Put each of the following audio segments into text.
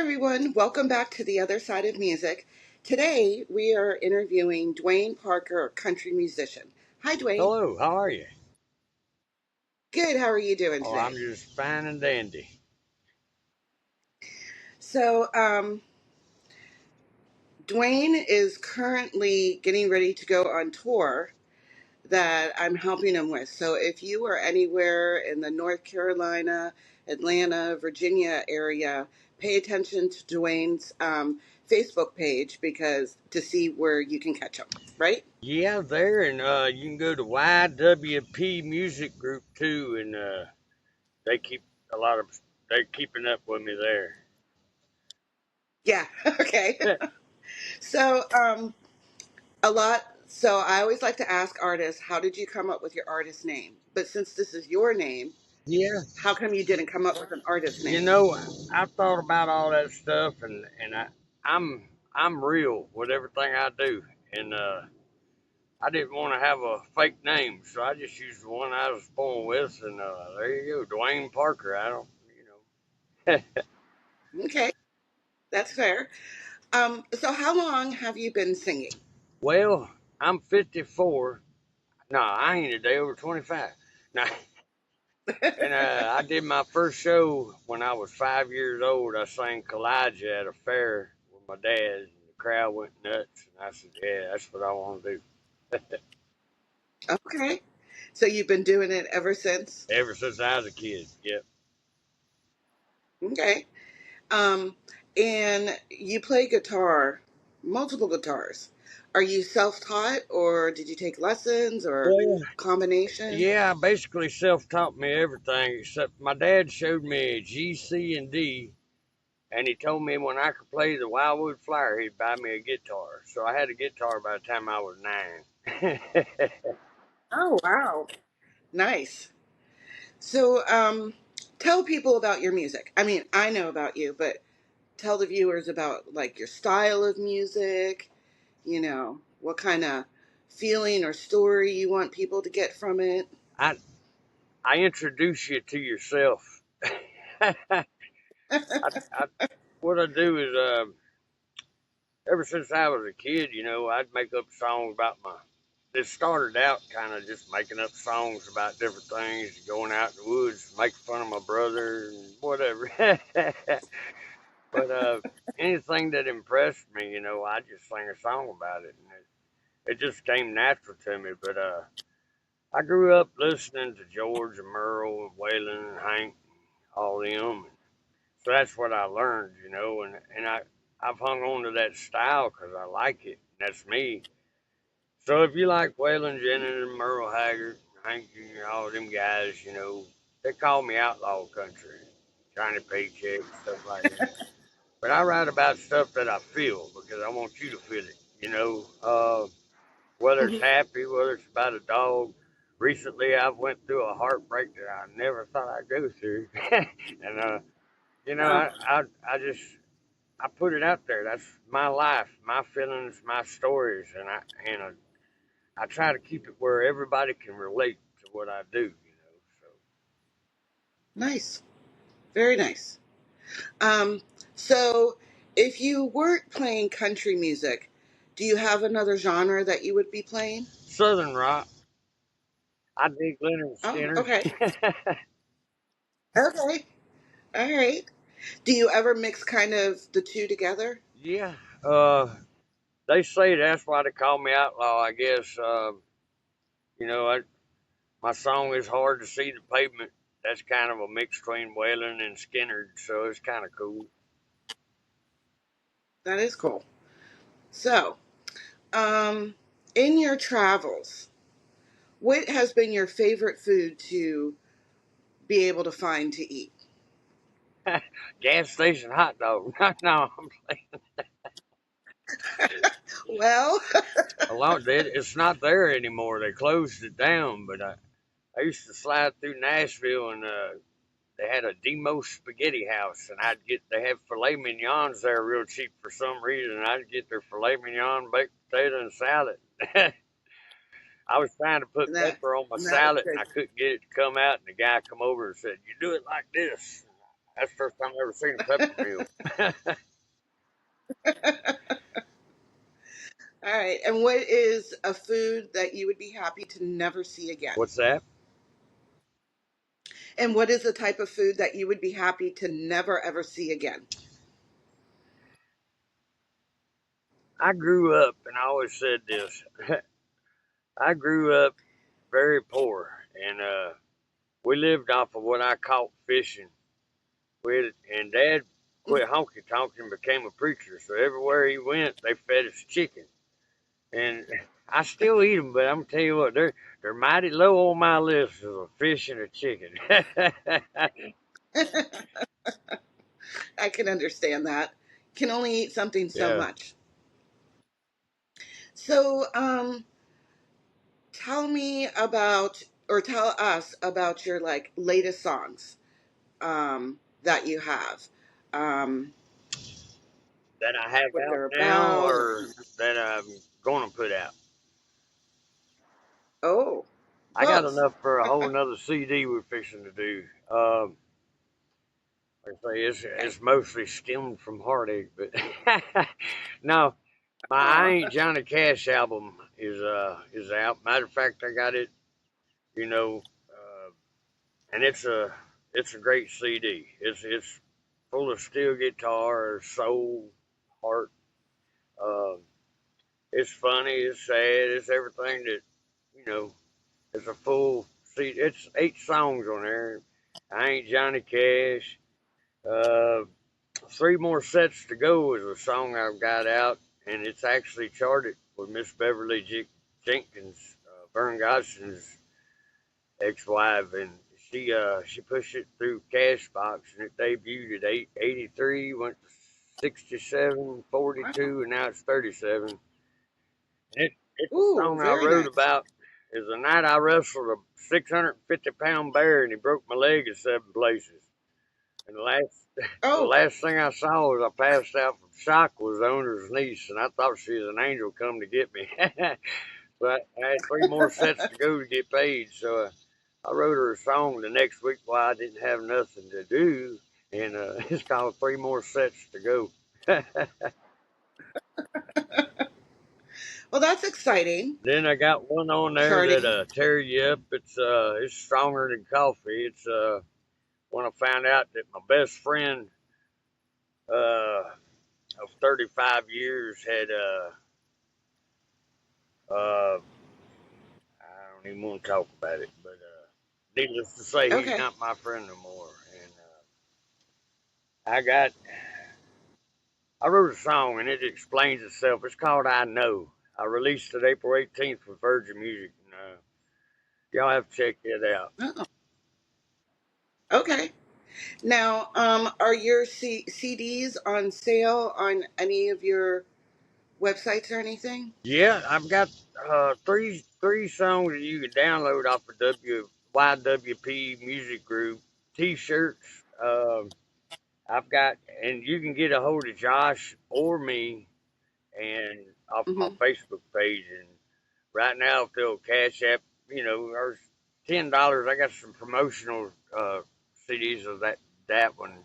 everyone. Welcome back to The Other Side of Music. Today we are interviewing Duane Parker, a country musician. Hi, Duane. Hello, how are you? Good. How are you doing Oh, I'm today? just fine and dandy. So, Duane is currently getting ready to go on tour that I'm helping him with. So, if you are anywhere in the North Carolina, Atlanta, Virginia area, pay attention to Duane's Facebook page because to see where you can catch him. Right? Yeah, there, and you can go to YWP Music Group too, and they keep a lot of they're keeping up with me there. Yeah. Okay. So, a lot. So I always like to ask artists, how did you come up with your artist name? But since this is your name, Yeah, how come you didn't come up with an artist you name? know, I thought about all that stuff, and I'm real with everything I do, and I didn't want to have a fake name, so I just used the one I was born with, and there you go, Duane Parker. I don't, Okay, that's fair. So how long have you been singing? Well, I'm 54. No, I ain't a day over 25. Now, and I did my first show when I was 5 years old. I sang Kalijah at a fair with my dad, and the crowd went nuts. And I said, "Yeah, that's what I want to do." Okay, so you've been doing it ever since. Ever since I was a kid. Yep. Okay, um, and you play guitar, multiple guitars. Are you self-taught, or did you take lessons, or Well, combination? yeah, I basically self-taught me everything except my dad showed me G, C, and D, and he told me when I could play the Wildwood Flyer, he'd buy me a guitar. So I had a guitar by the time I was 9. Oh wow, nice. So, tell people about your music. I mean, I know about you, but tell the viewers about like your style of music, what kind of feeling or story you want people to get from it. I I introduce you to yourself. I what I do is ever since I was a kid, I'd make up songs about my. It started out kind of just making up songs about different things, going out in the woods, making fun of my brother and whatever. But anything that impressed me, I just sang a song about it, and it just came natural to me. But I grew up listening to George and Merle and Waylon and Hank, all them. So that's what I learned, and I've hung on to that style because I like it. That's me. So if you like Waylon Jennings and Merle Haggard, Hank Jr., all them guys, they call me outlaw country, Johnny Paycheck, stuff like that. But I write about stuff that I feel because I want you to feel it, whether it's Mhm. happy, whether it's about a dog. Recently, I went through a heartbreak that I never thought I'd go through, and Oh, I just I put it out there. That's my life, my feelings, my stories, and I try to keep it where everybody can relate to what I do. So nice. Very nice. Um, so if you weren't playing country music, do you have another genre that you would be playing? Southern rock. I dig Leonard Oh, Skinner. okay. Okay. All right. Do you ever mix kind of the two together? Yeah. Uh, they say that's why they call me outlaw. I guess. You know, I, my song is hard to see the pavement. That's kind of a mix between Waylon and Skinner, so it's kind of cool. That is cool. So, um, in your travels, what has been your favorite food to be able to find to eat? Gas station hot dog. No, I'm playing. Well, It's not there anymore. They closed it down. But I used to slide through Nashville, and they had a Demo Spaghetti House, and they have filet mignons there real cheap for some reason. I'd get their filet mignon, baked potato, and salad. I was trying to put that pepper on my that was salad, and good. I couldn't get it to come out. And the guy come over and said, "You do it like this." That's the first time I ever seen a pepper mill. All right. And what is a food that you would be happy to never see again? What's that? And what is the type of food that you would be happy to never ever see again? I grew up, and I always said this. I grew up very poor, and we lived off of what I caught fishing. And Dad quit honky tonk and became a preacher. So everywhere he went, they fed us chicken, and I still eat them. But I'm gonna tell you what, they're mighty low on my list of a fish and a chicken. I can understand that. Can only eat something so Yeah, much. So, tell me about, or tell us about your like latest songs that you have, um, that I have what out they're now, about. Or, or that I'm gonna put out. oh, I got both. enough for a whole nother CD we're fixing to do. Like I say, Okay. it's mostly stemmed from heartache, but no, my I Aw. Ain't Johnny Cash album is out. Matter of fact, I got it, you know, and it's a great CD. It's full of steel guitar, soul, heart. Uh, it's funny, it's sad, it's everything that you know. It's a full CD. It's 8 songs on there. I Ain't Johnny Cash. Uh, Three More Sets to Go is a song I've got out, and it's actually charted with Miss Beverly Jenkins, Vern Godson's ex-wife, and she pushed it through Cashbox, and it debuted at 83, went to 67, Wow. 42, and now it's 37. It's a Ooh, song I very wrote nice. about. Is the night I wrestled a 650-pound bear, and he broke my leg in 7 places. And the Oh, last thing I saw as I passed out from shock was the owner's niece, and I thought she was an angel come to get me. But I had 3 more sets to go to get paid, so I wrote her a song the next week while I didn't have nothing to do, and it's called 3 More Sets to Go. well, that's exciting. Then I got one on there that Charting. tear you up. It's stronger than coffee. It's when I found out that my best friend uh, of 35 years had I don't even want to talk about it, but needless to say, he's Okay. not my friend no more. And I got I wrote a song and it explains itself. It's called I Know. I released it April 18th with Virgin Music, and y'all have to check it out. Oh, okay. Now, are your CDs on sale on any of your websites or anything? Yeah, I've got three songs that you can download off of YWP Music Group T-shirts. I've got, and you can get a hold of Josh or me, and off my Mm-hmm. Facebook page. And right now, if they'll cash app, there's $10. I got some promotional CDs of that one,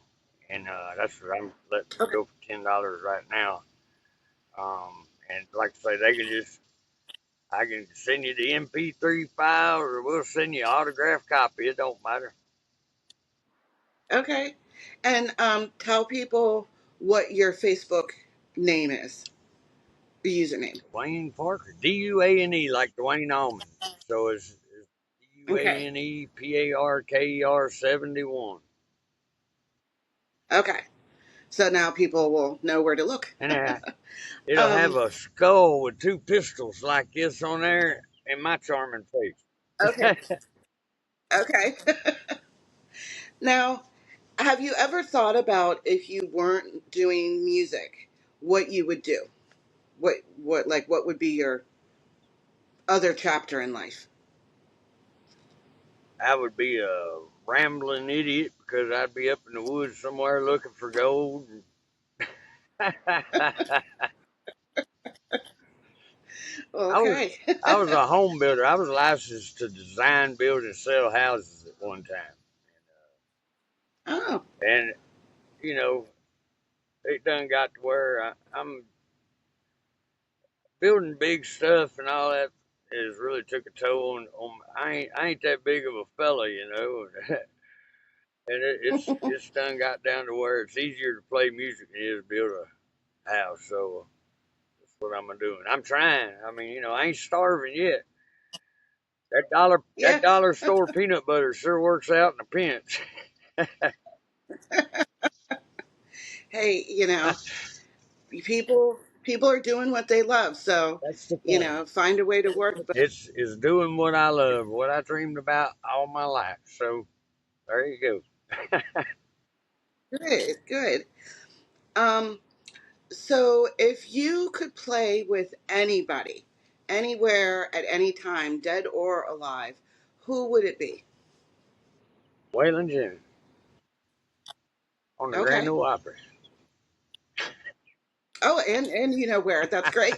and that's what I'm letting Okay. go for $10 right now. And like I say, they can just I can send you the MP3 file, or we'll send you an autographed copy. It don't matter. Okay. And tell people what your Facebook name is, the username. Duane Parker, Duane, like Dwayne Allman. So it's Okay. DuaneParker 71. Okay. So now people will know where to look. And it'll have Um, a skull with 2 pistols like this on there and my charming okay. face. Okay. Now, have you ever thought about if you weren't doing music, what you would do? What would be your other chapter in life? I would be a rambling idiot because I'd be up in the woods somewhere looking for gold. I was Okay. I was a home builder. I was licensed to design, build, and sell houses at one time. Oh, And you know, it done got to where I'm building big stuff and all that has really took a toll on I ain't that big of a fella, you know, and it's done got down to where it's easier to play music than it is to build a house. So that's what I'm doing. I'm trying. I mean, I ain't starving yet. That Yeah. dollar store peanut butter sure works out in a pinch. Hey, people are doing what they love, so That's the thing. find a way to work. But It's doing what I love, what I dreamed about all my life. So there you go. good, good. Um, so if you could play with anybody, anywhere at any time, dead or alive, who would it be? Waylon Jennings on the Grand Okay. Ole Opry. Oh, and you know where? That's great.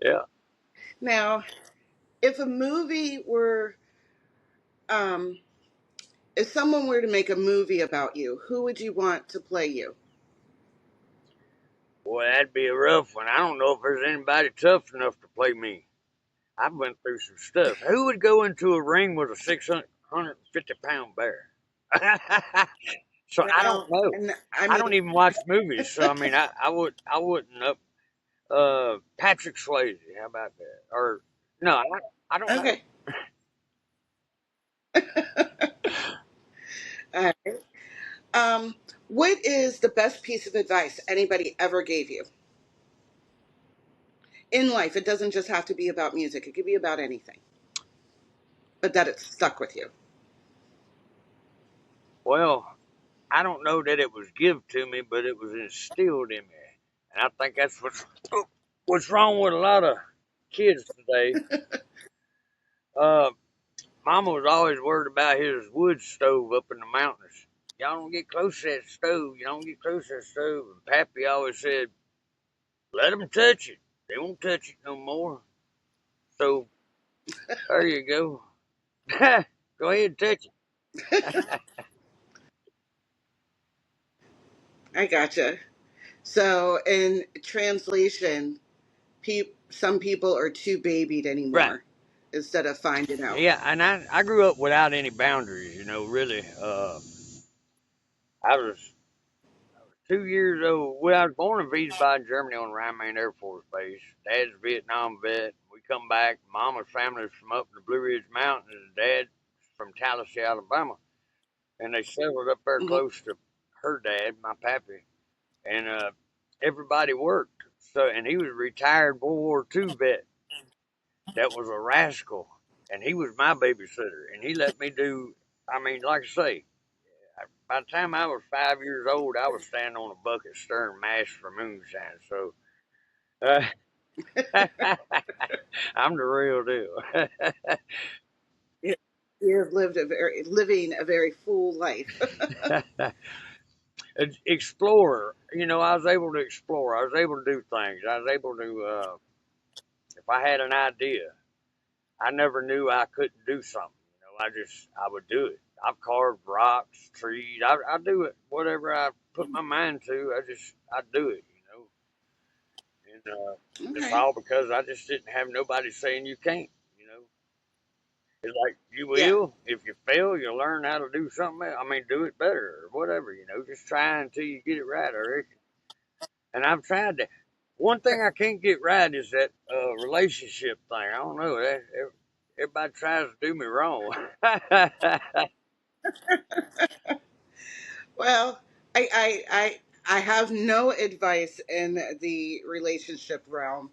Yeah. Now, if a movie were, um, if someone were to make a movie about you, who would you want to play you? Boy, that'd be a rough one. I don't know if there's anybody tough enough to play me. I've went through some stuff. Who would go into a ring with a 650-pound bear? So I don't Well, know. and I I don't mean, even watch movies, so I mean, I wouldn't up. Patrick Swayze, how about that? Or no, I don't know. okay. All right. Um, what is the best piece of advice anybody ever gave you in life? It doesn't just have to be about music. It could be about anything, but that it stuck with you. Well, I don't know that it was give to me, but it was instilled in me, and I think that's what's wrong with a lot of kids today. Uh, Mama was always worried about his wood stove up in the mountains. Y'all don't get close to that stove. You don't get close to that stove. And Pappy always said, "Let them touch it. They won't touch it no more." So there you go. Go ahead and touch it. I gotcha. So, in translation, some people are too babied Right. anymore instead of finding out. Yeah, and I grew up without any boundaries, really. I was 2 years old. Well, I was born in Wiesbaden, Germany on Rhein-Main Air Force Base. Dad's a Vietnam vet. We come back. Mama's family is from up in the Blue Ridge Mountains. And Dad's from Tallahassee, Alabama. And they settled up there Hmm. close to her dad, my pappy. And everybody worked. So, and he was a retired World War II vet that was a rascal. And he was my babysitter. And he let me do, I mean, like I say, by the time I was 5 years old, I was standing on a bucket stirring mash for moonshine. So uh, I'm the real deal. You have living a very full life. Explorer, I was able to explore. I was able to do things. I was able to, if I had an idea, I never knew I couldn't do something. I would do it. I've carved rocks, trees. I do it, whatever I put my mind to. I do it. And it's Okay. all because I just didn't have nobody saying you can't. You know, it's like you Yeah. will. If you fail, you'll learn how to do something else. I mean, do it better or whatever. Just try until you get it right. I reckon. And I've tried that. One thing I can't get right is that relationship thing. I don't know. Everybody tries to do me wrong. Well, I have no advice in the relationship realm.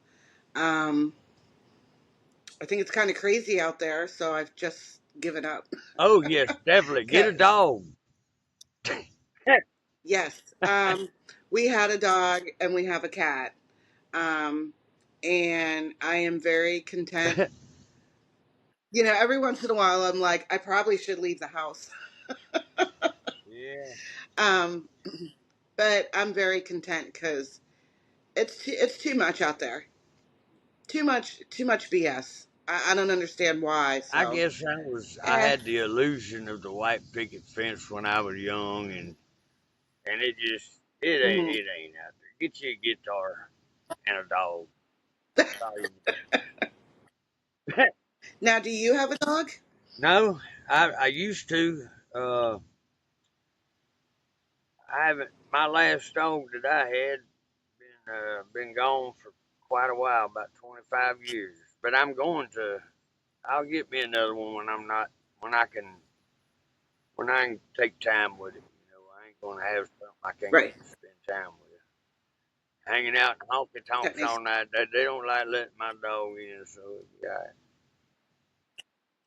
Um, I think it's kind of crazy out there, so I've just given up. Oh yes, definitely get a Cause dog. yes, we had a dog and we have a cat, um, and I am very content. Every once in a while, I'm like, I probably should leave the house, Yeah. um, but I'm very content because it's too much out there. Too much BS. I don't understand why. I So, guess I eh. had the illusion of the white picket fence when I was young, and Hmm. it ain't out there. Get you a guitar and a dog. That's all you need. Now, do you have a dog? No, I used to. I haven't. My last dog that I had been gone for quite a while, about 25 years. But I'm going to. I'll get me another one when I'm not when I can when I can take time with it. You know, I ain't gonna have something I can't Right. get to spend time with. Hanging out in honky That tonks makes. all night. They don't like letting my dog in, so yeah.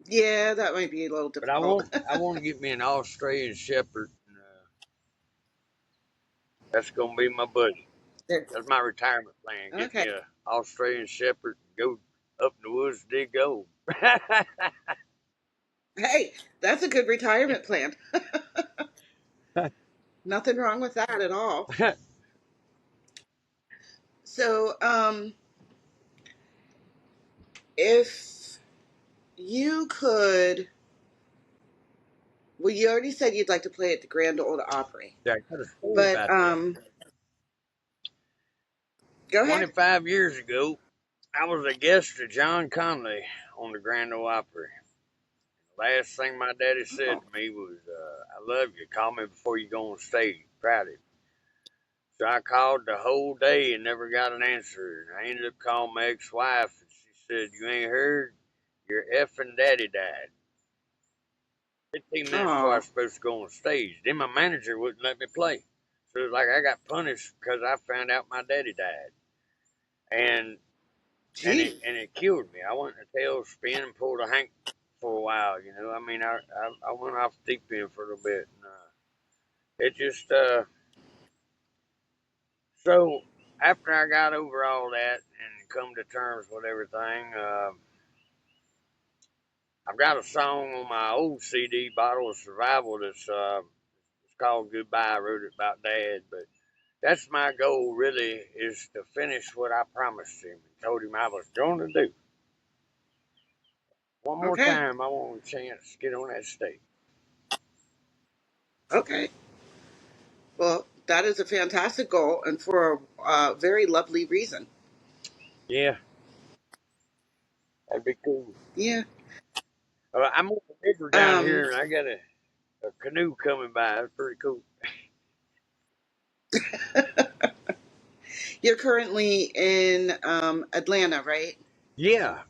Yeah, that might be a little But difficult. I want to get me an Australian Shepherd. And, that's gonna be my buddy. There- That's my retirement plan. Get Okay. me a Australian Shepherd and go up in the woods to dig gold. Hey, that's a good retirement plan. Nothing wrong with that at all. So, if you could, well, you already said you'd like to play at the Grand Ole Opry, Yeah, I got a story but about that. go ahead. 25 years ago, I was a guest of John Conley on the Grand Ole Opry. Last thing my daddy said Oh, to me was, "I love you. Call me before you go on stage. Proud of you." So I called the whole day and never got an answer. And I ended up calling my ex-wife, and she said, "You ain't heard? Your effing daddy died 15 minutes before I oh, was supposed to go on stage." Then my manager wouldn't let me play. So it was like I got punished because I found out my daddy died, and gee. and it killed me. I went in a tailspin and pulled a hank for a while. You know, I mean, I went off the deep end for a little bit. And, it just so after I got over all that and come to terms with everything, I've got a song on my old CD, Bottle of Survival, that's it's called Goodbye. I wrote it about Dad, but that's my goal. Really, is to finish what I promised him and told him I was going to do. One more Okay. time, I want a chance to get on that stage. Okay. Well, that is a fantastic goal and for a very lovely reason. Yeah, that'd be cool. Yeah. I'm on the river down Um, here, and I got a canoe coming by. It's pretty cool. you're currently in Atlanta, right? Yeah,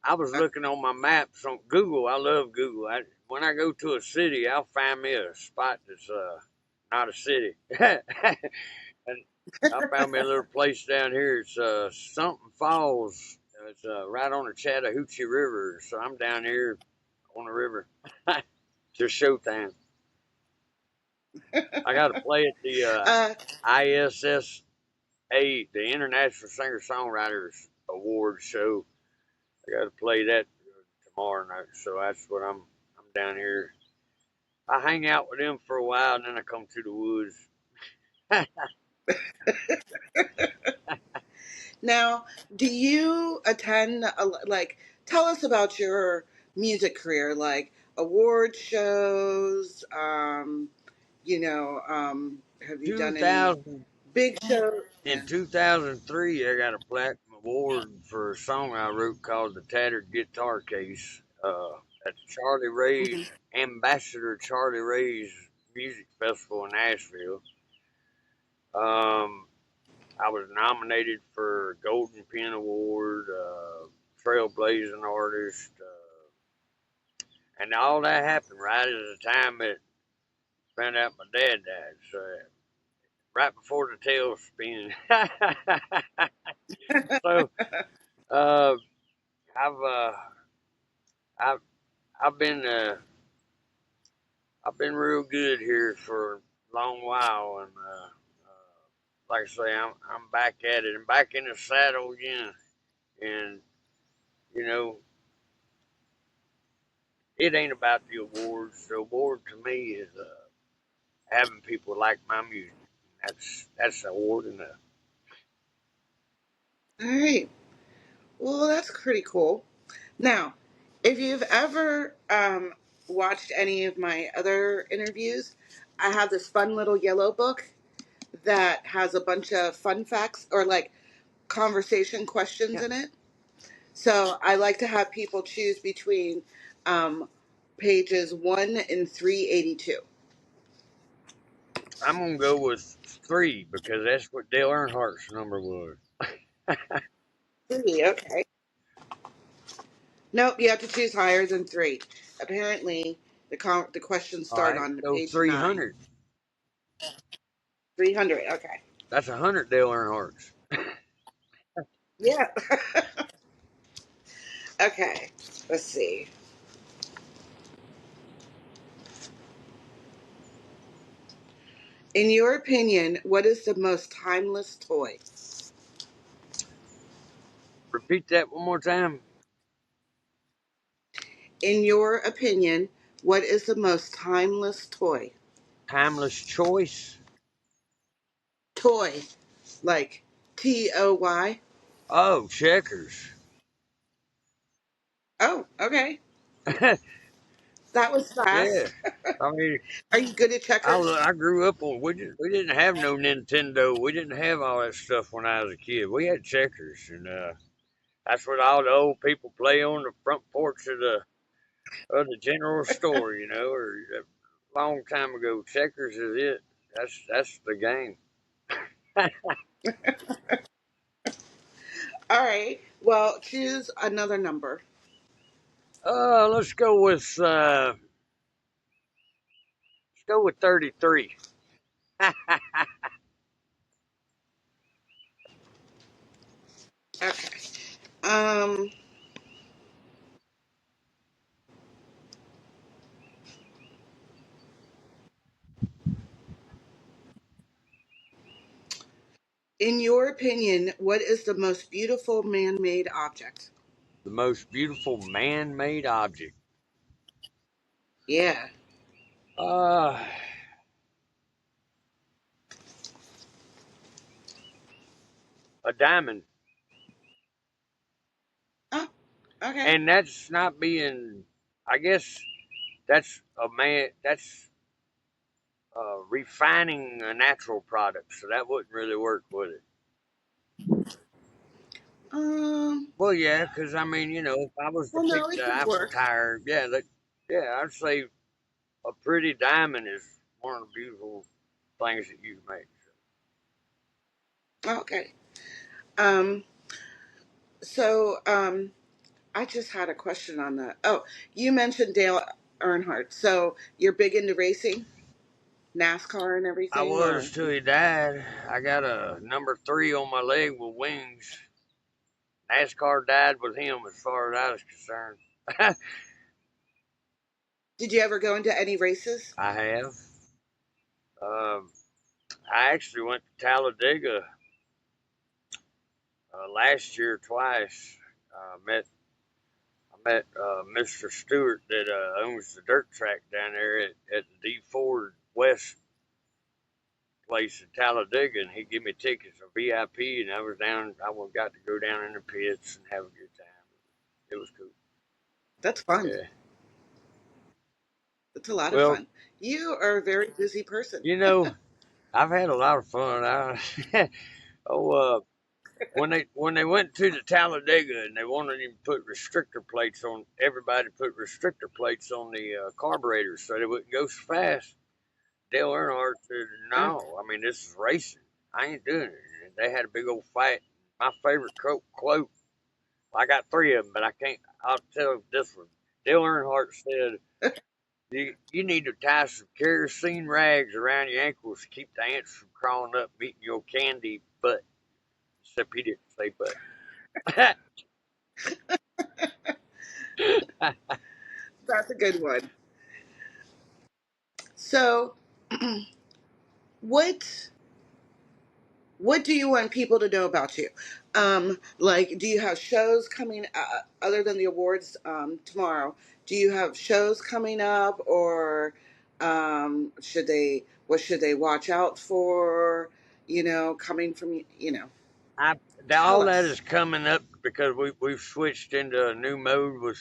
I was looking on my maps on Google. I love Google. When I go to a city, I'll find me a spot that's not a city, and I found me a little place down here. It's something Falls. It's right on the Chattahoochee River. So I'm down here on the river. Just showtime. I got to play at the Uh, ISSA, the International Singer Songwriters Award show. I got to play that tomorrow night. So that's what I'm down here. I hang out with them for a while, and then I come to the woods. now, do you attend, like, tell us about your music career, like award shows, have you done any 2000 big shows? in Yeah. 2003, I got a platinum award for a song I wrote called "The Tattered Guitar Case" at the Charlie Ray's Hmm. Ambassador Charlie Ray's Music Festival in Nashville. Um, I was nominated for Golden Pen Award, Trailblazing Artist, and all that happened right at the time that found out my dad died. So right before the tailspin. So uh, I've uh, I've I've been I've been real good here for a long while, and like I say, I'm back at it and back in the saddle again. And you know, it ain't about the awards. The award to me is having people like my music. That's the award enough. All right. Well, that's pretty cool. Now, if you've ever watched any of my other interviews, I have this fun little yellow book that has a bunch of fun facts or like conversation questions Yeah, in it. So I like to have people choose between um, pages 1 and 382. I'm gonna go with three because that's what Dale Earnhardt's number was. Three, okay. Nope, you have to choose higher than 3. Apparently, the questions All start right, on so page 9. 300. 300, okay. That's 100 Dale Earnhardt's. Yeah. Okay, let's see. In your opinion, what is the most timeless toy? Repeat that one more time. In your opinion, what is the most timeless toy? Timeless choice. Toy, like TOY. Oh, checkers. Oh, okay. Yeah, That was fast. I mean, Are you good at checkers? I grew up on we didn't have no Nintendo. We didn't have all that stuff when I was a kid. We had checkers, and that's what all the old people play on the front porch of the general store. You know, or a long time ago, checkers is it. That's the game. All right. Well, choose another number. Let's go with 33. Okay. Um, in your opinion, what is the most beautiful man-made object? The most beautiful man-made object. Yeah. Uh, a diamond. Oh, okay. And that's not being, I guess that's a man, that's refining a natural product. So that wouldn't really work, would it? Um, Well, yeah, because I mean, if I was to well, pick no, the it could Eiffel work. Tower, yeah, I'd say a pretty diamond is one of the beautiful things that you make. Okay. Um, so I just had a question on that. Oh, you mentioned Dale Earnhardt. So you're big into racing, NASCAR and I everything, was or till he died. I got a number 3 on my leg with wings. NASCAR died with him as far as I was concerned. did you ever go into any races? I have. Um, I actually went to Talladega last year twice. Met I met Mr. Stewart that owns the dirt track down there at the D Ford West place in Talladega, and he gave me tickets for VIP, and I was down. Got to go down in the pits and have a good time. It was cool. That's fun. Yeah. That's a lot of Well, fun. You are a very busy person. you know, I've had a lot of fun. Oh, when they went to the Talladega and they wanted him to put restrictor plates on everybody, put restrictor plates on the carburetors so they wouldn't go so fast. Dale Earnhardt said, Uh, "No, I mean this is racing. I ain't doing it." And they had a big old fight. My favorite quote. I got three of them, but I can't. I'll tell this one. Dale Earnhardt said, "You need to tie some kerosene rags around your ankles to keep the ants from crawling up, eating your candy butt." Except he didn't say butt. that's a good one. So, what what do you want people to know about you? Like, do you have shows coming other than the awards tomorrow? Do you have shows coming up, or should they? What should they watch out for? Coming from you know. I Tell all that is us. coming up because we've switched into a new mode with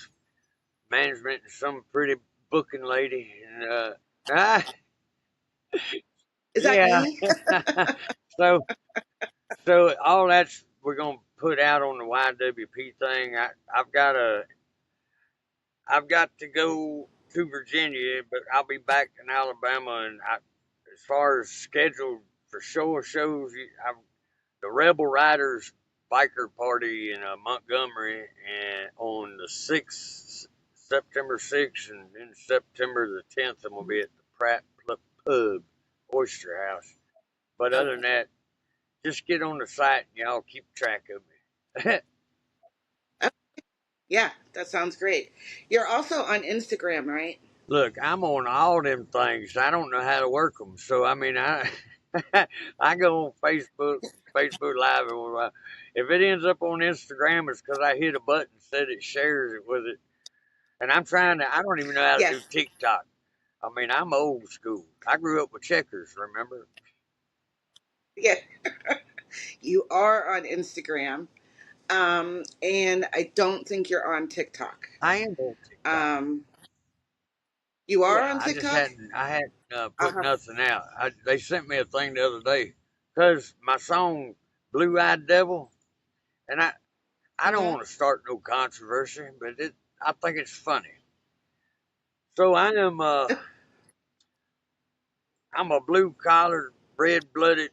management and some pretty booking lady and ah Is that yeah. me? so so all that's we're gonna put out on the YWP thing. I've got to go to Virginia, but I'll be back in Alabama. And as far as scheduled for shows, the Rebel Riders biker party in Montgomery, and on the September 6th, and then September the 10th, I'm gonna be at the Pratt Pub Oyster House. But other than Okay. that, just get on the site and y'all keep track of me. Oh, yeah, that sounds great. You're also on Instagram, right? Look, I'm on all them things. I don't know how to work them. So I mean, I I go on Facebook Live, and if it ends up on Instagram, it's because I hit a button said it shares it with it. And I'm trying to. I don't even know how to do Yes. TikTok. I mean, I'm old school. I grew up with checkers. Remember? Yeah, you are on Instagram. And I don't think you're on TikTok. I am on TikTok. Um, you are Yeah, on I just TikTok? hadn't. I hadn't put Uh-huh. nothing out. They sent me a thing the other day because my song "Blue Eyed Devil," and I don't Mm-hmm. want to start no controversy, but I think it's funny. So I'm a blue collar, red blooded,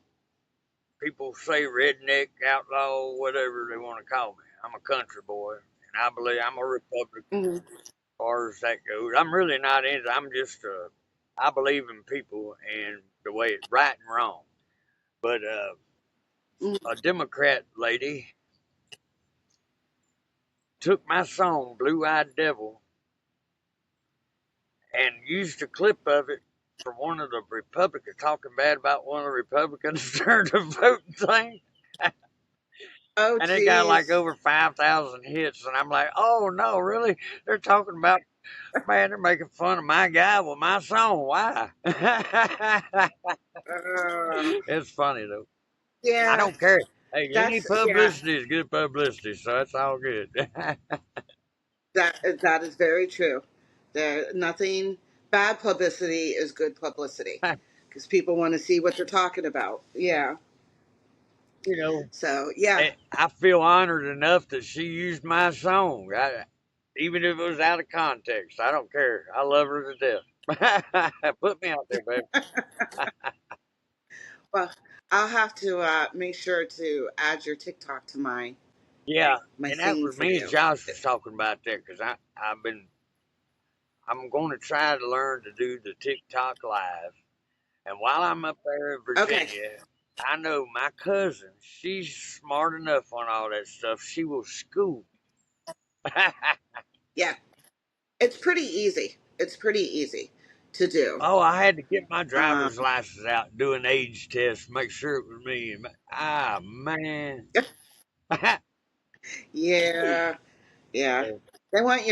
people say redneck, outlaw, whatever they want to call me. I'm a country boy, and I believe I'm a Republican Mm-hmm. as far as that goes. I'm really not into. I believe in people and the way it's right and wrong. But a Democrat lady took my song "Blue Eyed Devil" and used a clip of it for one of the Republicans talking bad about one of the Republicans during the voting thing. Oh, And it got like geez. over 5,000 hits. And I'm like, oh no, really? They're talking about, man, they're making fun of my guy with my song. Why? Uh, It's funny though. I yeah, don't care. Hey, any yeah. publicity is good publicity, so that's all good. That is very true. There, nothing bad publicity is good publicity because people want to see what they're talking about. Yeah. you know, So yeah. I feel honored enough that she used my song. Even if it was out of context, I don't care. I love her to death. Put me out there, baby. Well, I'll have to make sure to add your TikTok to Yeah, my and that thing was for me and you. Josh was talking about that because I'm going to try to learn to do the TikTok live. And while I'm up there in Okay. Virginia, I know my cousin. She's smart enough on all that stuff. She will school. Yeah. It's pretty easy. It's pretty easy to do. Oh, I had to get my Um, driver's license out, do an age test, make sure it was me. Ah, man. yeah, yeah. They want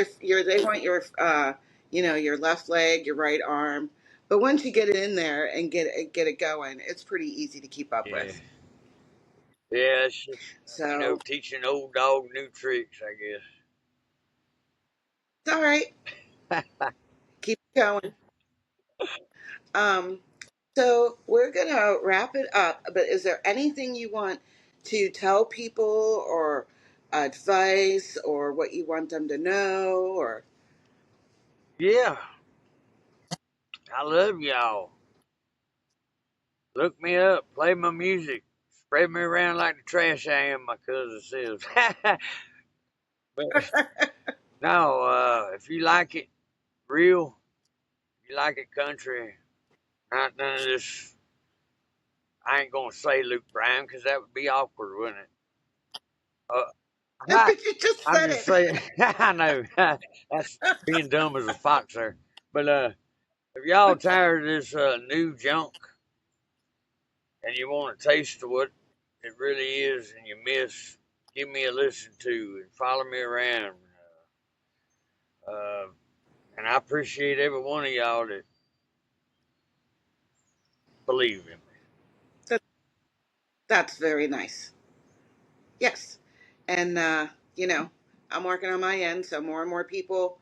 your left leg, your right arm. But once you get it in there and get it going, it's pretty easy to keep up Yeah. with. Yeah, it's just, So teaching old dog new tricks, I it's all right. guess. Keep going. Um, so we're gonna wrap it up. But is there anything you want to tell people, or advice, or what you want them to know, or Yeah, I love y'all. Look me up, play my music, spread me around like the trash I am, my cousin says. But no, if you like it real, you like it country, not none of this. I ain't gonna say Luke Bryan because that would be awkward, wouldn't it? Uh, I, but you just I'm said just it. saying. I know that's being dumb as a fox there. But if y'all tired of this new junk and you want a taste of what it really is and you miss, give me a listen to and follow me around. Uh, and I appreciate every one of y'all that believe in me. That, that's very nice. Yes. And, you know, I'm working on my end, so more and more people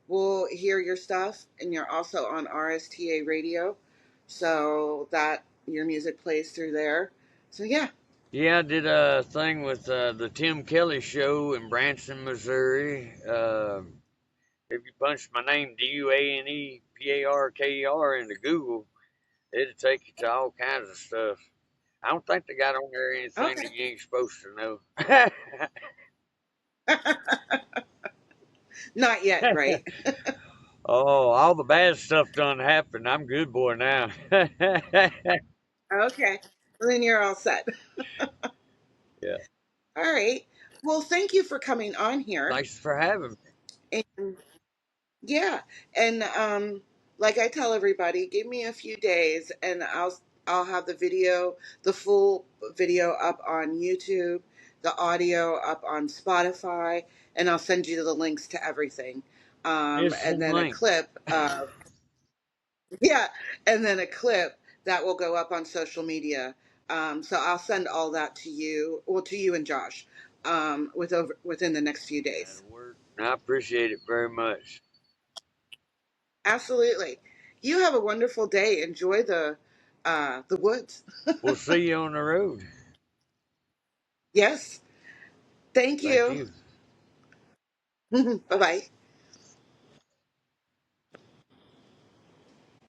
will hear your stuff. And you're also on RSTA radio, so that your music plays through there. So, yeah. Yeah, I did a thing with the Tim Kelly show in Branson, Missouri. If you punch my name DuaneParker into Google, it'll take you to all kinds of stuff. I don't think they got on there anything Okay. that you ain't supposed to know. Not yet, right? Oh, all the bad stuff done happened. I'm good boy now. Okay. Well, then you're all set. Yeah. All right. Well, thank you for coming on here. Thanks for having me. And yeah, and like I tell everybody, give me a few days and I'll have the video, the full video up on YouTube, the audio up on Spotify, and I'll send you the links to everything. Here's And some then a links. clip yeah, and then a clip that will go up on social media. So I'll send all that to you, well, to you and Josh, within the next few days. That'll work. I appreciate it very much. Absolutely. You have a wonderful day. Enjoy the woods. We'll see you on the road. Yes. Thank Thank you. you. Bye bye.